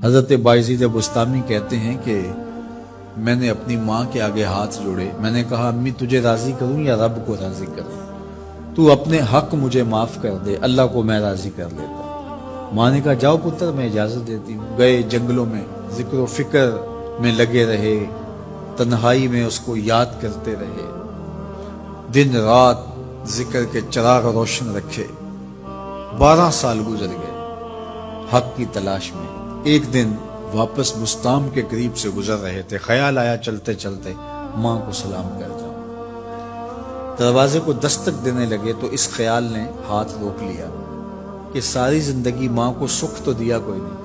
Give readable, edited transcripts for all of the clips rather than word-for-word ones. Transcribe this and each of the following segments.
حضرت بایزید بستامی کہتے ہیں کہ میں نے اپنی ماں کے آگے ہاتھ جوڑے، میں نے کہا امی تجھے راضی کروں یا رب کو راضی کروں؟ تو اپنے حق مجھے معاف کر دے، اللہ کو میں راضی کر لیتا ہوں۔ ماں نے کہا جاؤ پتر میں اجازت دیتی ہوں۔ گئے جنگلوں میں، ذکر و فکر میں لگے رہے، تنہائی میں اس کو یاد کرتے رہے، دن رات ذکر کے چراغ روشن رکھے۔ 12 سال گزر گئے حق کی تلاش میں۔ ایک دن واپس بستام کے قریب سے گزر رہے تھے، خیال آیا چلتے چلتے ماں کو سلام کر جاؤں۔ دروازے کو دستک دینے لگے تو اس خیال نے ہاتھ روک لیا کہ ساری زندگی ماں کو سکھ تو دیا کوئی نہیں،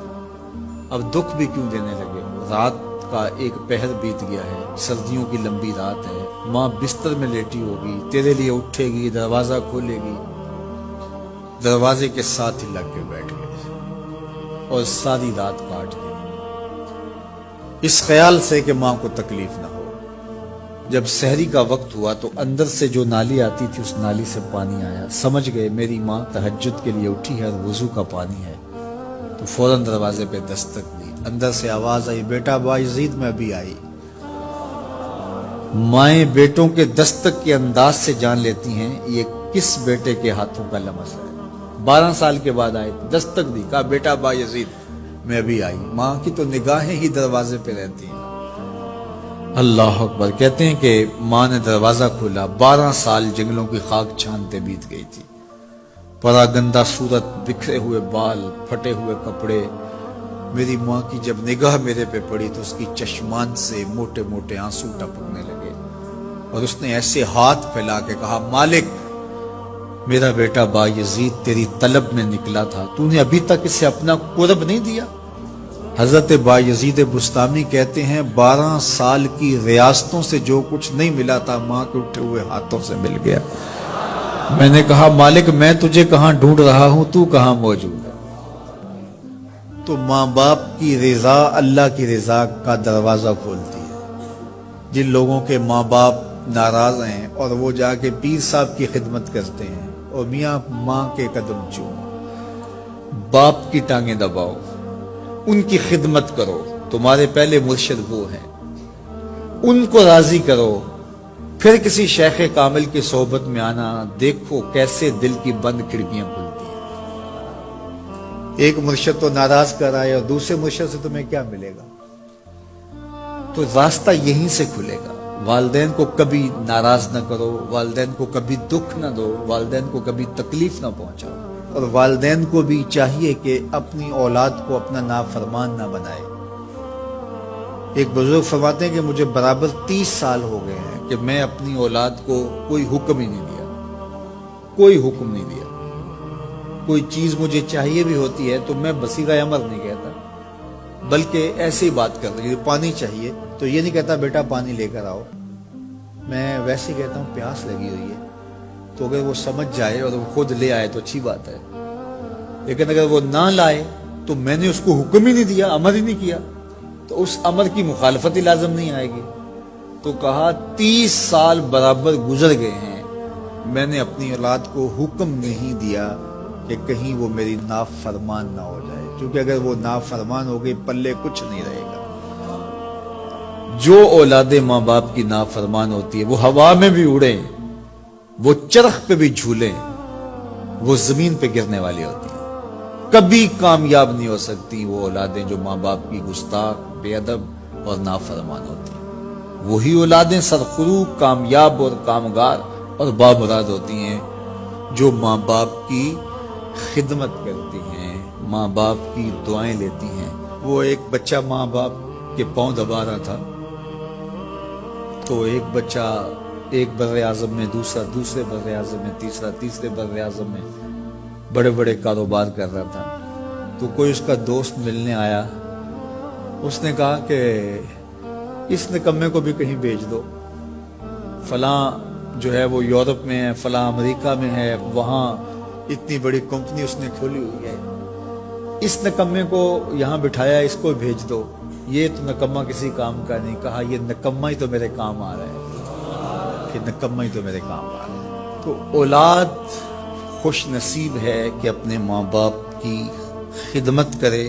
اب دکھ بھی کیوں دینے لگے؟ رات کا ایک پہر بیت گیا ہے، سردیوں کی لمبی رات ہے، ماں بستر میں لیٹی ہوگی، تیرے لیے اٹھے گی، دروازہ کھولے گی۔ دروازے کے ساتھ ہی لگ کے بیٹھ گئے اور ساری رات کاٹ گئی، اس خیال سے کہ ماں کو تکلیف نہ ہو۔ جب سحری کا وقت ہوا تو اندر سے جو نالی آتی تھی اس نالی سے پانی آیا، سمجھ گئے میری ماں تہجد کے لیے اٹھی ہے اور وضو کا پانی ہے، تو فوراً دروازے پہ دستک دی۔ اندر سے آواز آئی بیٹا بایزید میں ابھی آئی۔ مائیں بیٹوں کے دستک کے انداز سے جان لیتی ہیں یہ کس بیٹے کے ہاتھوں کا لمس ہے۔ 12 سال کے بعد آئے، دستک دی، کہا بیٹا بایزید میں ابھی آئی۔ ماں کی تو نگاہیں ہی دروازے پہ رہتی ہیں۔ اللہ اکبر۔ کہتے ہیں کہ ماں نے دروازہ کھولا، 12 سال جنگلوں کی خاک چھانتے بیت گئی تھی، پراگندہ صورت، بکھرے ہوئے بال، پھٹے ہوئے کپڑے۔ میری ماں کی جب نگاہ میرے پہ پڑی تو اس کی چشمان سے موٹے موٹے آنسو ٹپکنے لگے، اور اس نے ایسے ہاتھ پھیلا کے کہا مالک میرا بیٹا بایزید تیری طلب میں نکلا تھا، تو نے ابھی تک اسے اپنا قرب نہیں دیا؟ حضرت بایزید بستامی کہتے ہیں 12 سال کی ریاستوں سے جو کچھ نہیں ملا تھا ماں کے اٹھے ہوئے ہاتھوں سے مل گیا۔ میں نے کہا مالک میں تجھے کہاں ڈھونڈ رہا ہوں، تو کہاں موجود ہے؟ تو ماں باپ کی رضا اللہ کی رضا کا دروازہ کھولتی ہے۔ جن لوگوں کے ماں باپ ناراض ہیں اور وہ جا کے پیر صاحب کی خدمت کرتے ہیں اور میاں ماں کے قدم چوم، باپ کی ٹانگیں دباؤ، ان کی خدمت کرو، تمہارے پہلے مرشد وہ ہیں، ان کو راضی کرو، پھر کسی شیخ کامل کی صحبت میں آنا، دیکھو کیسے دل کی بند کھڑکیاں کھلتی ہیں۔ ایک مرشد تو ناراض کر آئے اور دوسرے مرشد سے تمہیں کیا ملے گا؟ تو راستہ یہیں سے کھلے گا۔ والدین کو کبھی ناراض نہ کرو، والدین کو کبھی دکھ نہ دو، والدین کو کبھی تکلیف نہ پہنچاؤ، اور والدین کو بھی چاہیے کہ اپنی اولاد کو اپنا نافرمان نہ بنائے۔ ایک بزرگ فرماتے ہیں کہ مجھے برابر 30 سال ہو گئے ہیں کہ میں اپنی اولاد کو کوئی حکم ہی نہیں دیا، کوئی حکم نہیں دیا۔ کوئی چیز مجھے چاہیے بھی ہوتی ہے تو میں بصیغہ امر نہیں کہتا، بلکہ ایسے ہی بات کرتا ہوں۔ پانی چاہیے تو یہ نہیں کہتا بیٹا پانی لے کر آؤ، میں ویسے کہتا ہوں پیاس لگی ہوئی ہے، تو اگر وہ سمجھ جائے اور وہ خود لے آئے تو اچھی بات ہے، لیکن اگر وہ نہ لائے تو میں نے اس کو حکم ہی نہیں دیا، امر ہی نہیں کیا، تو اس امر کی مخالفت ہی لازم نہیں آئے گی۔ تو کہا 30 سال برابر گزر گئے ہیں، میں نے اپنی اولاد کو حکم نہیں دیا کہ کہیں وہ میری نافرمان نہ ہو جائے، کیونکہ اگر وہ نافرمان ہو گئی پلے کچھ نہیں رہے گا۔ جو اولادیں ماں باپ کی نافرمان ہوتی ہے وہ ہوا میں بھی اڑیں، وہ چرخ پہ بھی جھولیں، وہ زمین پہ گرنے والی ہوتی ہیں، کبھی کامیاب نہیں ہو سکتی وہ اولادیں جو ماں باپ کی گستاخ، بے ادب اور نافرمان ہوتی ہیں۔ وہی اولادیں سرخرو، کامیاب اور کامگار اور بامراد ہوتی ہیں جو ماں باپ کی خدمت کرتی ہیں، ماں باپ کی دعائیں لیتی ہیں۔ وہ ایک بچہ ماں باپ کے پاؤں دبا رہا تھا، تو ایک بچہ ایک بر اعظم میں، دوسرے بر اعظم میں، تیسرے بر اعظم میں بڑے بڑے کاروبار کر رہا تھا۔ تو کوئی اس کا دوست ملنے آیا، اس نے کہا کہ اس نکمے کو بھی کہیں بھیج دو، فلاں جو ہے وہ یورپ میں ہے، فلاں امریکہ میں ہے، وہاں اتنی بڑی کمپنی اس نے کھولی ہوئی ہے، اس نکمے کو یہاں بٹھایا، اس کو بھیج دو، یہ تو نکمہ کسی کام کا نہیں۔ کہا یہ نکمہ ہی تو میرے کام آ رہا ہے، کہ نکمہ ہی تو میرے کام آ رہا ہے۔ تو اولاد خوش نصیب ہے کہ اپنے ماں باپ کی خدمت کرے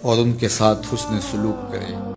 اور ان کے ساتھ حسن سلوک کرے۔